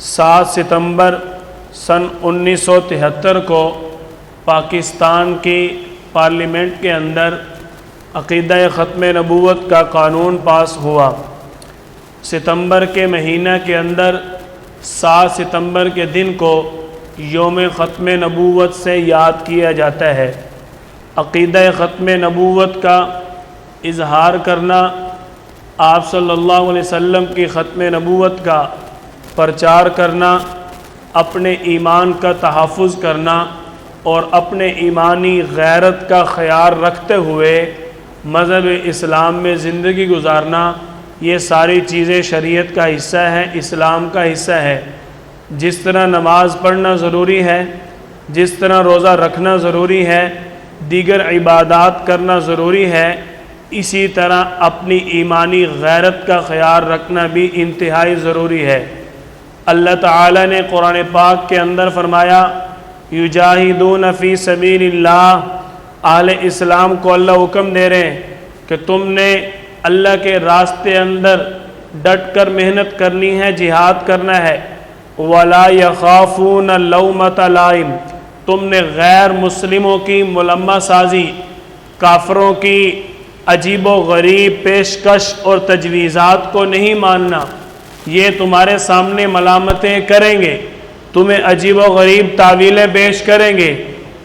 7 ستمبر سن 1973 کو پاکستان کی پارلیمنٹ کے اندر عقیدہ ختم نبوت کا قانون پاس ہوا۔ ستمبر کے مہینہ کے اندر 7 ستمبر کے دن کو یوم ختم نبوت سے یاد کیا جاتا ہے۔ عقیدہ ختم نبوت کا اظہار کرنا، آپ صلی اللہ علیہ وسلم کی ختم نبوت کا پرچار کرنا، اپنے ایمان کا تحفظ کرنا اور اپنے ایمانی غیرت کا خیال رکھتے ہوئے مذہب اسلام میں زندگی گزارنا، یہ ساری چیزیں شریعت کا حصہ ہیں، اسلام کا حصہ ہے۔ جس طرح نماز پڑھنا ضروری ہے، جس طرح روزہ رکھنا ضروری ہے، دیگر عبادات کرنا ضروری ہے، اسی طرح اپنی ایمانی غیرت کا خیال رکھنا بھی انتہائی ضروری ہے۔ اللہ تعالیٰ نے قرآن پاک کے اندر فرمایا، یجاہدون فی سبیل اللہ، اہل اسلام کو اللہ حکم دے رہے ہیں کہ تم نے اللہ کے راستے اندر ڈٹ کر محنت کرنی ہے، جہاد کرنا ہے۔ وَلَا يَخَافُونَ لَوْمَةَ لَائِمٍ، تم نے غیر مسلموں کی ملمہ سازی، کافروں کی عجیب و غریب پیشکش اور تجویزات کو نہیں ماننا۔ یہ تمہارے سامنے ملامتیں کریں گے، تمہیں عجیب و غریب تعویلیں پیش کریں گے،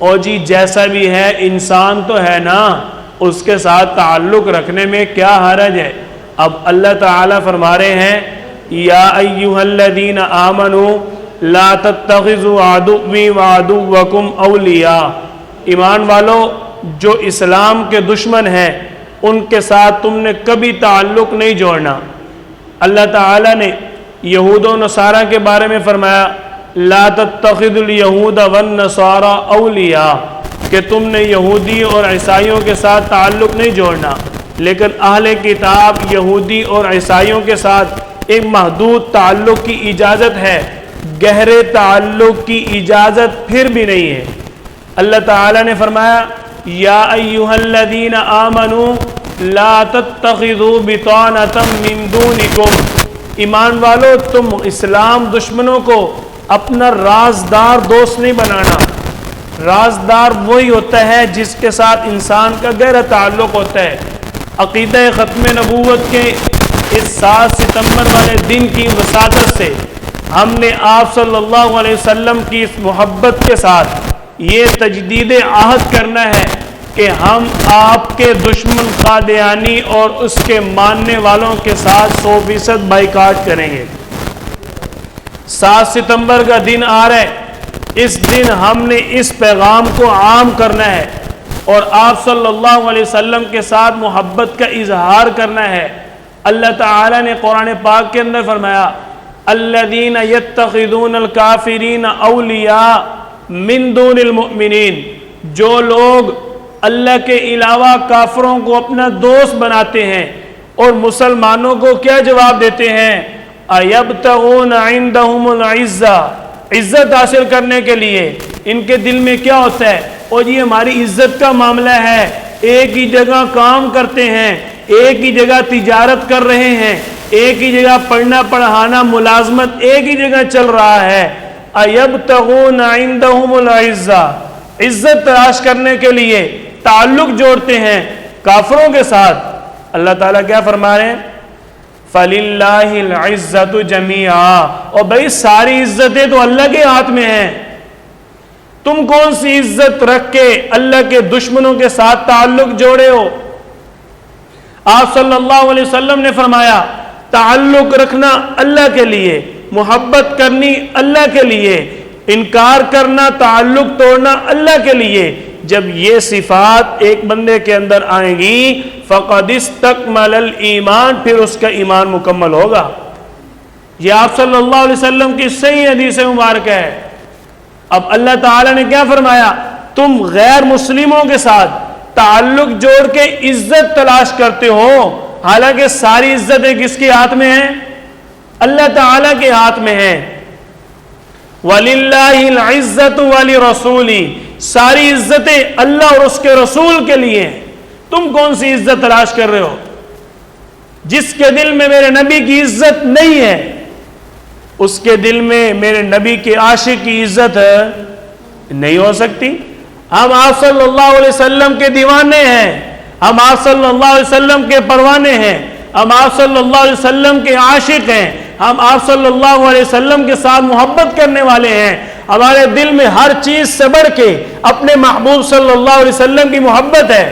اور جی جیسا بھی ہے انسان تو ہے نا، اس کے ساتھ تعلق رکھنے میں کیا حرج ہے۔ اب اللہ تعالیٰ فرما رہے ہیں، یا ایھا الذین آمنوا لا تتخذوا عدوی وعدوکم اولیاء، ایمان والو جو اسلام کے دشمن ہیں ان کے ساتھ تم نے کبھی تعلق نہیں جوڑنا۔ اللہ تعالیٰ نے یہود و نصارہ کے بارے میں فرمایا، لا تتخذوا اليہود والنصارى اولیاء، کہ تم نے یہودی اور عیسائیوں کے ساتھ تعلق نہیں جوڑنا۔ لیکن اہل کتاب یہودی اور عیسائیوں کے ساتھ ایک محدود تعلق کی اجازت ہے، گہرے تعلق کی اجازت پھر بھی نہیں ہے۔ اللہ تعالیٰ نے فرمایا، یا ایھا الذین آمنوا لا تتخذوا بطانة من دونکم، ایمان والو تم اسلام دشمنوں کو اپنا رازدار دوست نہیں بنانا۔ رازدار وہی ہوتا ہے جس کے ساتھ انسان کا گہرا تعلق ہوتا ہے۔ عقیدہ ختم نبوت کے اس 7 ستمبر والے دن کی وساطت سے ہم نے آپ صلی اللہ علیہ وسلم کی اس محبت کے ساتھ یہ تجدید عہد کرنا ہے کہ ہم آپ کے دشمن قادیانی اور اس کے ماننے والوں کے ساتھ 100% بائیکاٹ کریں گے۔ 7 ستمبر کا دن آ رہا ہے، اس دن ہم نے اس پیغام کو عام کرنا ہے اور آپ صلی اللہ علیہ وسلم کے ساتھ محبت کا اظہار کرنا ہے۔ اللہ تعالیٰ نے قرآن پاک کے اندر فرمایا، الذین یتخذون الکافرین اولیاء من دون المؤمنین، جو لوگ اللہ کے علاوہ کافروں کو اپنا دوست بناتے ہیں اور مسلمانوں کو کیا جواب دیتے ہیں، ایبتغون عندہم العزہ، عزت حاصل کرنے کے لیے ان کے دل میں کیا ہوتا ہے، اور یہ ہماری عزت کا معاملہ ہے، ایک ہی جگہ کام کرتے ہیں، ایک ہی جگہ تجارت کر رہے ہیں، ایک ہی جگہ پڑھنا پڑھانا ملازمت ایک ہی جگہ چل رہا ہے، ایبتغون عندہم العزہ، عزت تلاش کرنے کے لیے تعلق جوڑتے ہیں کافروں کے ساتھ۔ اللہ تعالیٰ کیا فرما رہے ہیں، فَلِلَّهِ الْعِزَّةُ جَمِيعًا، اور بھائی ساری عزتیں تو اللہ کے ہاتھ میں ہیں، تم کون سی عزت رکھ کے اللہ کے دشمنوں کے ساتھ تعلق جوڑے ہو۔ آپ صلی اللہ علیہ وسلم نے فرمایا، تعلق رکھنا اللہ کے لیے، محبت کرنی اللہ کے لیے، انکار کرنا تعلق توڑنا اللہ کے لیے۔ جب یہ صفات ایک بندے کے اندر آئیں گی، فَقَدِ اسْتَكْمَلَ الْإِيمَانِ، پھر اس کا ایمان مکمل ہوگا۔ یہ آپ صلی اللہ علیہ وسلم کی صحیح حدیث مبارک ہے۔ اب اللہ تعالیٰ نے کیا فرمایا، تم غیر مسلموں کے ساتھ تعلق جوڑ کے عزت تلاش کرتے ہو، حالانکہ ساری عزتیں کس کے ہاتھ میں ہیں، اللہ تعالیٰ کے ہاتھ میں ہیں۔ وَلِلَّهِ الْعِزَّةُ وَلِرَسُولِهِ، ساری عزتیں اللہ اور اس کے رسول کے لیے ہیں۔ تم کون سی عزت تلاش کر رہے ہو؟ جس کے دل میں میرے نبی کی عزت نہیں ہے، اس کے دل میں میرے نبی کے عاشق کی عزت نہیں ہو سکتی؟ ہم آپ صلی اللہ علیہ وسلم کے دیوانے ہیں، ہم آپ صلی اللہ علیہ وسلم کے پروانے ہیں، ہم آپ صلی اللہ علیہ وسلم کے عاشق ہیں، ہم آپ صلی اللہ علیہ وسلم کے ساتھ محبت کرنے والے ہیں، ہمارے دل میں ہر چیز سے بڑھ کے اپنے محبوب صلی اللہ علیہ وسلم کی محبت ہے۔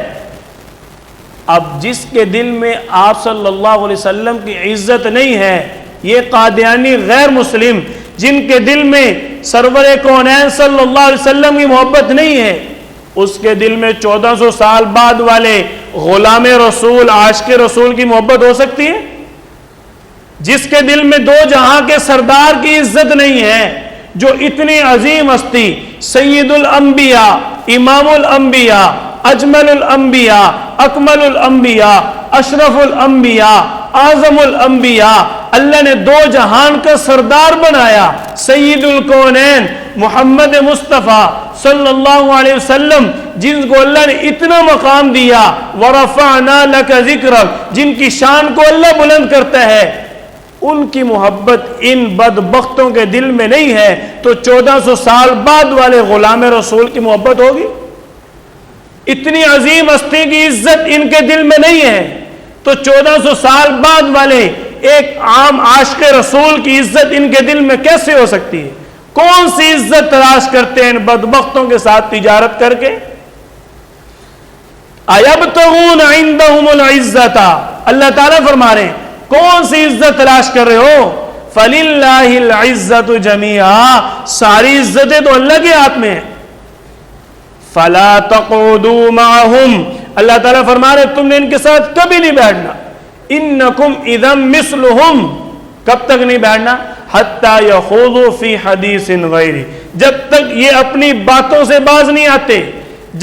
اب جس کے دل میں آپ صلی اللہ علیہ وسلم کی عزت نہیں ہے، یہ قادیانی غیر مسلم جن کے دل میں سرور کونین صلی اللہ علیہ وسلم کی محبت نہیں ہے، اس کے دل میں 1400 سال بعد والے غلام رسول عاشق رسول کی محبت ہو سکتی ہے؟ جس کے دل میں دو جہاں کے سردار کی عزت نہیں ہے، جو اتنی عظیم ہستی سید الانبیاء، امام الانبیاء، اجمل الانبیاء، اکمل الانبیاء، اشرف الانبیاء، اعظم الانبیاء، اللہ نے دو جہان کا سردار بنایا، سید الکونین محمد مصطفیٰ صلی اللہ علیہ وسلم، جن کو اللہ نے اتنا مقام دیا، ورفعنا لک ذکرک، جن کی شان کو اللہ بلند کرتا ہے، ان کی محبت ان بدبختوں کے دل میں نہیں ہے، تو 1400 سال بعد والے غلام رسول کی محبت ہوگی؟ اتنی عظیم ہستی کی عزت ان کے دل میں نہیں ہے، تو 1400 سال بعد والے ایک عام عاشق رسول کی عزت ان کے دل میں کیسے ہو سکتی ہے؟ کون سی عزت تلاش کرتے ہیں ان بدبختوں کے ساتھ تجارت کر کے؟ ایبتغون عندہم العزت، اللہ تعالیٰ فرما رہے ہیں کون سی عزت تلاش کر رہے ہو؟ فَلِلَّهِ الْعِزَّةُ جَمِيعًا، ساری عزتیں تو اللہ کے ہاتھ میں ہیں۔ فَلَا تَقْعُدُوا مَعَهُمْ، اللہ تعالیٰ فرما رہے تم نے ان کے ساتھ کبھی نہیں بیٹھنا، إِنَّكُمْ إِذًا مِثْلُهُمْ، کب تک نہیں بیٹھنا؟ حَتَّى يَخُوضُوا فِي حَدِيثٍ غَيْرِ، جب تک یہ اپنی باتوں سے باز نہیں آتے،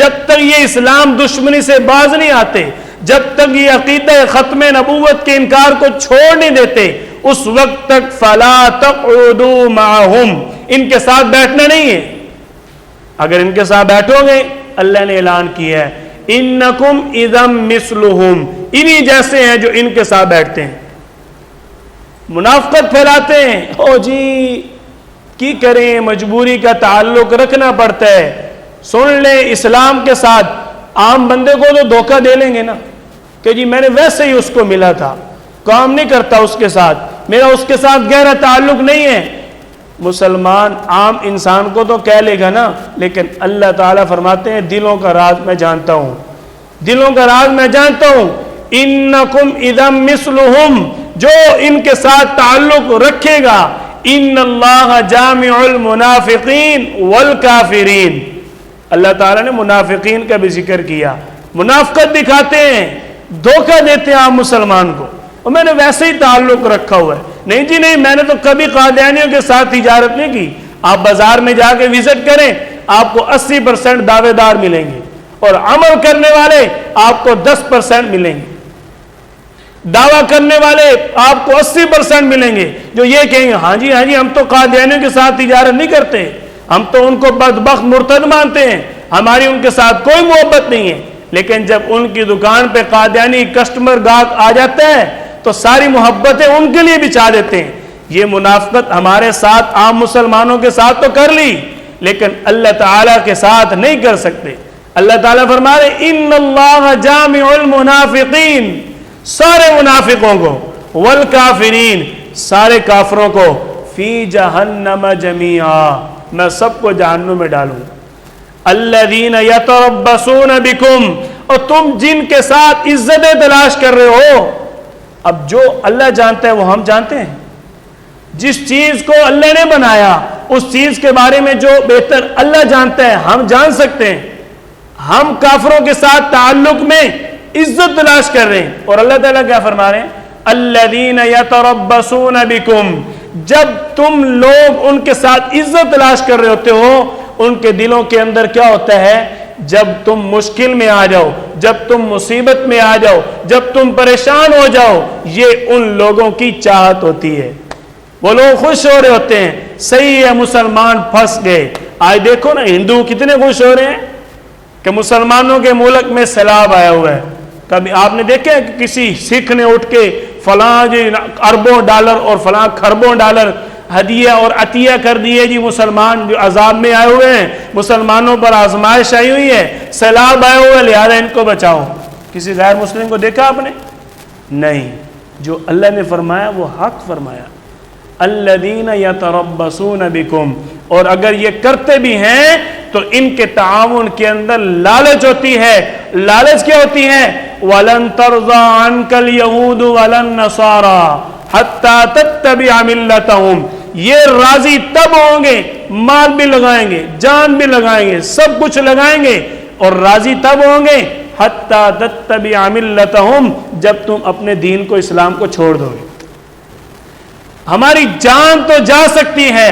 جب تک یہ اسلام دشمنی سے باز نہیں آتے، جب تک یہ عقیدہ ختم نبوت کے انکار کو چھوڑ نہیں دیتے، اس وقت تک فَلَا تَقْعُدُوا مَعَهُمْ، ان کے ساتھ بیٹھنا نہیں ہے۔ اگر ان کے ساتھ بیٹھو گے، اللہ نے اعلان کیا ہے اِنَّكُمْ إِذًا مِثْلُهُمْ، انہی جیسے ہیں جو ان کے ساتھ بیٹھتے ہیں، منافقت پھیلاتے ہیں، او جی کی کریں، مجبوری کا تعلق رکھنا پڑتا ہے، سن لیں اسلام کے ساتھ، عام بندے کو تو دھوکہ دے لیں گے نا کہ جی میں نے ویسے ہی اس کو ملا تھا، کام نہیں کرتا اس کے ساتھ، میرا اس کے ساتھ گہرا تعلق نہیں ہے۔ مسلمان عام انسان کو تو کہہ لے گا نا، لیکن اللہ تعالیٰ فرماتے ہیں دلوں کا راز میں جانتا ہوں، دلوں کا راز میں جانتا ہوں۔ انکم اذا مثلہم، جو ان کے ساتھ تعلق رکھے گا، ان اللہ جامع المنافقین والکافرین، اللہ تعالیٰ نے منافقین کا بھی ذکر کیا، منافقت دکھاتے ہیں، دھوکہ دیتے ہیں عام مسلمان کو، اور میں نے ویسے ہی تعلق رکھا ہوا ہے، نہیں جی نہیں، میں نے تو کبھی قادیانیوں کے ساتھ تجارت نہیں کی۔ آپ بازار میں جا کے وزٹ کریں، آپ کو 80% دعوے دار ملیں گے، اور عمل کرنے والے آپ کو 10% ملیں گے، دعویٰ کرنے والے آپ کو 80% ملیں گے، جو یہ کہیں گے ہاں جی ہم تو قادیانیوں کے ساتھ تجارت نہیں کرتے، ہم تو ان کو بدبخت مرتد مانتے ہیں، ہماری ان کے ساتھ کوئی محبت نہیں ہے۔ لیکن جب ان کی دکان پہ قادیانی کسٹمر گاہک آ جاتا ہے تو ساری محبتیں ان کے لیے بچا دیتے ہیں۔ یہ منافقت ہمارے ساتھ عام مسلمانوں کے ساتھ تو کر لی، لیکن اللہ تعالیٰ کے ساتھ نہیں کر سکتے۔ اللہ تعالیٰ فرما رہے ان اللہ جامع المنافقین، سارے منافقوں کو، والکافرین، سارے کافروں کو، فی جہنم جمیعا، میں سب کو جہنم میں ڈالوں۔ الذین یتربصون بکم، اور تم جن کے ساتھ عزتیں تلاش کر رہے ہو، اب جو اللہ جانتا ہے وہ ہم جانتے ہیں، جس چیز کو اللہ نے بنایا اس چیز کے بارے میں جو بہتر اللہ جانتا ہے ہم جان سکتے ہیں۔ ہم کافروں کے ساتھ تعلق میں عزت تلاش کر رہے ہیں، اور اللہ تعالیٰ کیا فرما رہے ہیں؟ الذین یتربصون بکم، جب تم لوگ ان کے ساتھ عزت تلاش کر رہے ہوتے ہو، ان کے دلوں کے اندر کیا ہوتا ہے؟ جب تم مشکل میں آ جاؤ، جب تم مصیبت میں آ جاؤ، جب تم پریشان ہو جاؤ، یہ ان لوگوں کی چاہت ہوتی ہے، وہ لوگ خوش ہو رہے ہوتے ہیں، صحیح ہے مسلمان پھنس گئے۔ آج دیکھو نا ہندو کتنے خوش ہو رہے ہیں کہ مسلمانوں کے ملک میں سیلاب آیا ہوا ہے۔ کبھی آپ نے دیکھا کہ کسی سکھ نے اٹھ کے فلاں جی اربوں ڈالر اور فلاں خربوں ڈالر ہدیہ اور عطیہ کر دیے جی مسلمان جو عذاب میں آئے ہوئے ہیں، مسلمانوں پر آزمائش آئی ہوئی ہے، سیلاب آئے ہوئے، لہذا ان کو بچاؤ. کسی غیر مسلم کو دیکھا آپ نے؟ نہیں. جو اللہ نے فرمایا وہ حق فرمایا. الذین یتربصون بکم، اور اگر یہ کرتے بھی ہیں تو ان کے تعاون کے اندر لالچ ہوتی ہے. لالچ کیا ہوتی ہے؟ وَلَن تَرْضَىٰ عَنْكَ الْيَهُودُ وَلَا النَّصَارَىٰ حَتَّىٰ تَتَّبِعَ مِلَّتَهُمْ. یہ راضی تب ہوں گے، مال بھی لگائیں گے، جان بھی لگائیں گے، سب کچھ لگائیں گے، اور راضی تب ہوں گے حَتَّىٰ تَتَّبِعَ مِلَّتَهُمْ، جب تم اپنے دین کو، اسلام کو چھوڑ دو گے. ہماری جان تو جا سکتی ہے،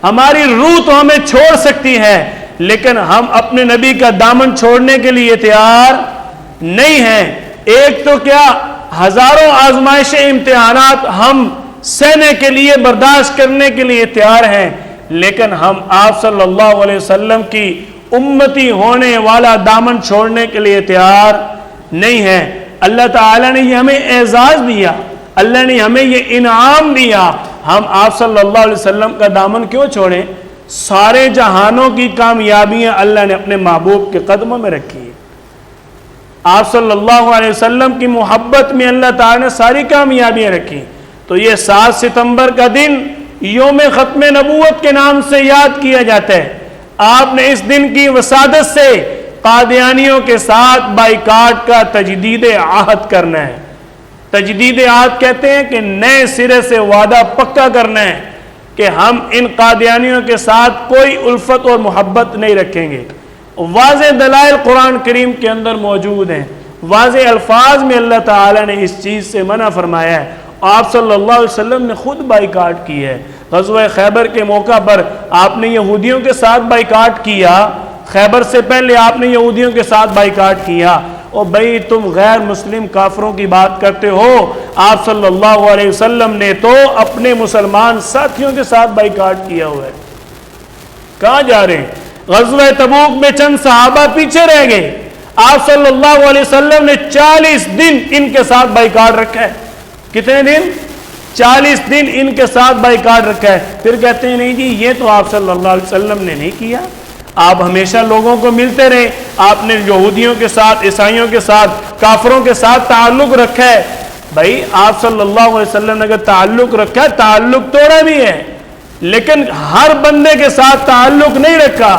ہماری روح تو ہمیں چھوڑ سکتی ہے، لیکن ہم اپنے نبی کا دامن چھوڑنے کے لیے تیار نہیں ہیں. ایک تو کیا ہزاروں آزمائشیں، امتحانات ہم سہنے کے لیے، برداشت کرنے کے لیے تیار ہیں، لیکن ہم آپ صلی اللہ علیہ وسلم کی امتی ہونے والا دامن چھوڑنے کے لیے تیار نہیں ہیں. اللہ تعالیٰ نے یہ ہمیں اعزاز دیا، اللہ نے ہمیں یہ انعام دیا، ہم آپ صلی اللہ علیہ وسلم کا دامن کیوں چھوڑیں؟ سارے جہانوں کی کامیابیاں اللہ نے اپنے محبوب کے قدموں میں رکھی ہیں. آپ صلی اللہ علیہ وسلم کی محبت میں اللہ تعالیٰ نے ساری کامیابیاں رکھی. تو یہ 7 ستمبر کا دن یوم ختم نبوت کے نام سے یاد کیا جاتا ہے. آپ نے اس دن کی وسادت سے قادیانیوں کے ساتھ بائیکاٹ کا تجدید عہد کرنا ہے. تجدید عہد کہتے ہیں کہ نئے سرے سے وعدہ پکا کرنا ہے کہ ہم ان قادیانیوں کے ساتھ کوئی الفت اور محبت نہیں رکھیں گے. واضح دلائل قرآن کریم کے اندر موجود ہیں، واضح الفاظ میں اللہ تعالیٰ نے اس چیز سے منع فرمایا ہے. آپ صلی اللہ علیہ وسلم نے خود بائیکاٹ کی ہے. غزوہ خیبر کے موقع پر آپ نے یہودیوں کے ساتھ بائیکاٹ کیا. خیبر سے پہلے آپ نے یہودیوں کے ساتھ بائیکاٹ کیا. اور بھئی تم غیر مسلم کافروں کی بات کرتے ہو، آپ صلی اللہ علیہ وسلم نے تو اپنے مسلمان ساتھیوں کے ساتھ بائیکاٹ کیا ہوا ہے. کہاں جا رہے ہیں؟ غزوہ تبوک میں چند صحابہ پیچھے رہ گئے. آپ صلی اللہ علیہ وسلم نے 40 دن ان کے ساتھ بائیکاٹ رکھا ہے. کتنے دن؟ 40 دن ان کے ساتھ بائیکاٹ رکھا ہے. پھر کہتے ہیں نہیں جی یہ تو آپ صلی اللہ علیہ وسلم نے نہیں کیا، آپ ہمیشہ لوگوں کو ملتے رہے، آپ نے یہودیوں کے ساتھ، عیسائیوں کے ساتھ، کافروں کے ساتھ تعلق رکھا ہے. بھائی آپ صلی اللہ علیہ وسلم نے اگر تعلق رکھا ہے، تعلق توڑا بھی ہے، لیکن ہر بندے کے ساتھ تعلق نہیں رکھا.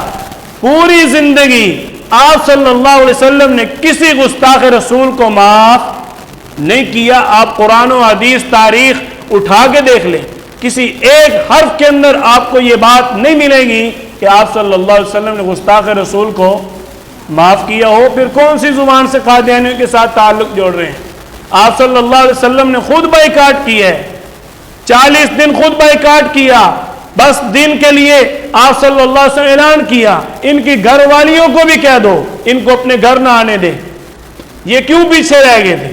پوری زندگی آپ صلی اللہ علیہ وسلم نے کسی گستاخ رسول کو معاف نہیں کیا. آپ قرآن و حدیث تاریخ اٹھا کے دیکھ لیں، کسی ایک حرف کے اندر آپ کو یہ بات نہیں ملے گی کہ آپ صلی اللہ علیہ وسلم نے گستاخ رسول کو معاف کیا ہو. پھر کون سی زبان سے قادیانیوں کے ساتھ تعلق جوڑ رہے ہیں؟ آپ صلی اللہ علیہ وسلم نے خود بائیکاٹ کیا ہے، 40 دن خود بائیکاٹ کیا. بس دین کے لیے آپ صلی اللہ علیہ وسلم اعلان کیا، ان کی گھر والیوں کو بھی کہہ دو ان کو اپنے گھر نہ آنے دے. یہ کیوں پیچھے رہ گئے تھے؟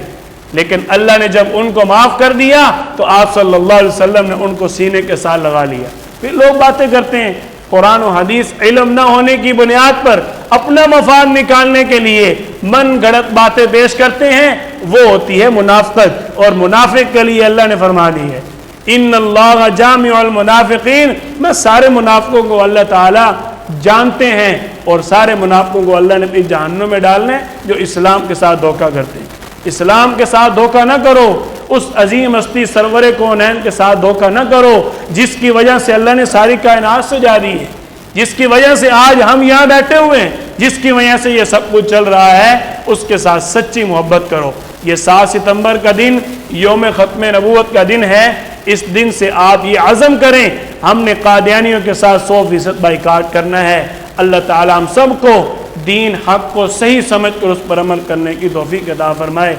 لیکن اللہ نے جب ان کو معاف کر دیا تو آپ صلی اللہ علیہ وسلم نے ان کو سینے کے ساتھ لگا لیا. پھر لوگ باتیں کرتے ہیں قرآن و حدیث علم نہ ہونے کی بنیاد پر اپنا مفاد نکالنے کے لیے من گھڑت باتیں پیش کرتے ہیں، وہ ہوتی ہے منافقت. اور منافق کے لیے اللہ نے فرما دی ہے ان اللہ جامع المنافقین. میں سارے منافقوں کو اللہ تعالیٰ جانتے ہیں، اور سارے منافقوں کو اللہ نے اپنی جہنم میں ڈالنا ہے جو اسلام کے ساتھ دھوکہ کرتے ہیں. اسلام کے ساتھ دھوکہ نہ کرو، اس عظیم ہستی سرور کونین کے ساتھ دھوکہ نہ کرو جس کی وجہ سے اللہ نے ساری کائنات سجا دی ہے، جس کی وجہ سے آج ہم یہاں بیٹھے ہوئے ہیں، جس کی وجہ سے یہ سب کچھ چل رہا ہے. اس کے ساتھ سچی محبت کرو. یہ 7 ستمبر کا دن یوم ختم نبوت کا دن ہے. اس دن سے آپ یہ عزم کریں ہم نے قادیانیوں کے ساتھ 100% بائیکاٹ کرنا ہے. اللہ تعالی ہم سب کو دین حق کو صحیح سمجھ کر اس پر عمل کرنے کی توفیق عطا فرمائے.